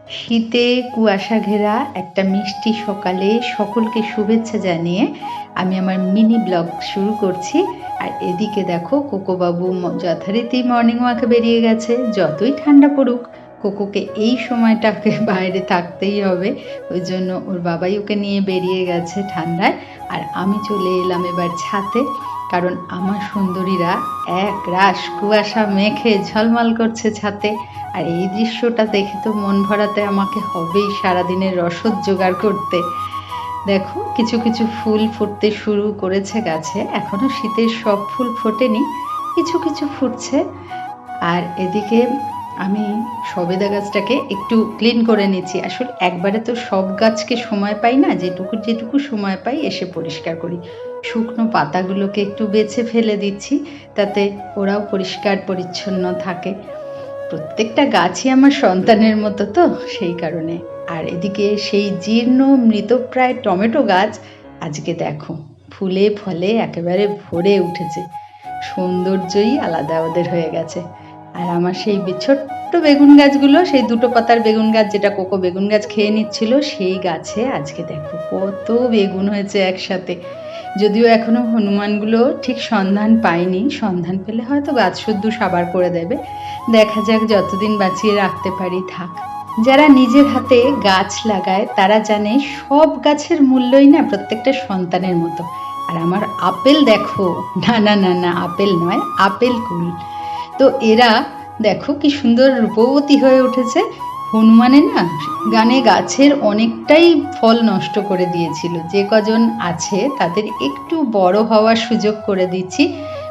শীতে কুয়াশা ঘেরা একটা মিষ্টি সকালে সকলকে শুভেচ্ছা জানিয়ে আমি আমার মিনি ব্লগ শুরু করছি। আর এদিকে দেখো কোকোবাবু যথারীতি মর্নিং ওয়াকে বেরিয়ে গেছে। যতই ঠান্ডা পড়ুক, কোকোকে এই সময়টাকে বাইরে থাকতেই হবে। ওই জন্য ওর বাবাই ওকে নিয়ে বেরিয়ে গেছে ঠান্ডায়। আর আমি চলে এলাম এবার ছাদে, কারণ আমার সুন্দরীরা এক রাশ কুয়াশা মেখে ঝলমল করছে ছাদে। আর এই দৃশ্যটা দেখে তো মন ভরাতে আমাকে হবেই সারাদিনের রসদ জোগাড় করতে। দেখো কিছু কিছু ফুল ফুটতে শুরু করেছে গাছে, এখনো শীতের সব ফুল ফোটেনি, কিছু কিছু ফুটছে। আর এদিকে আমি সবেদা গাছটাকে একটু ক্লিন করে নিচ্ছি। আসলে একবারে তো সব গাছকে সময় পাই না, যেটুকু যেটুকু সময় পাই এসে পরিষ্কার করি। শুকনো পাতাগুলোকে একটু বেছে ফেলে দিচ্ছি, তাতে ওরাও পরিষ্কার পরিচ্ছন্ন থাকে। প্রত্যেকটা গাছই আমার সন্তানের মতো, তো সেই কারণে। আর এদিকে সেই জীর্ণ মৃতপ্রায় টমেটো গাছ আজকে দেখো ফুলে ফলে একেবারে ভরে উঠেছে। সৌন্দর্যই আলাদা ওদের হয়ে গেছে। আর আমার সেই ছোট্ট বেগুন গাছগুলো, সেই দুটো পাতার বেগুন গাছ যেটা কোকো বেগুন গাছ খেয়ে নিচ্ছিল, সেই গাছে আজকে দেখো কত বেগুন হয়েছে একসাথে। যদিও এখনো হনুমানগুলো ঠিক সন্ধান পায়নি, সন্ধান পেলে হয়তো গাছ শুদ্ধ সাবার করে দেবে। দেখা যাক, যতদিন বাঁচিয়ে রাখতে পারি থাক। যারা নিজের হাতে গাছ লাগায় তারা জানে সব গাছের মূল্যই না প্রত্যেকটা সন্তানের মতো। আর আমার আপেল দেখো, না না না না, আপেল নয়, আপেল কুল। তো এরা দেখো কি সুন্দর রূপবতী হয়ে উঠেছে। হনুমানে না গানে গাছের অনেকটাই ফল নষ্ট করে দিয়েছিল। যে কজন আছে তাদের একটু বড় হওয়ার সুযোগ করে দিচ্ছি।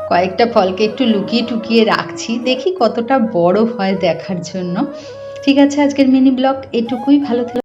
কয়েকটা ফলকে একটু লুকিয়ে টুকিয়ে রাখছি, দেখি কতটা বড় হয় দেখার জন্য। ঠিক আছে, আজকের মিনি ব্লগ এটুকুই। ভালো থাকো।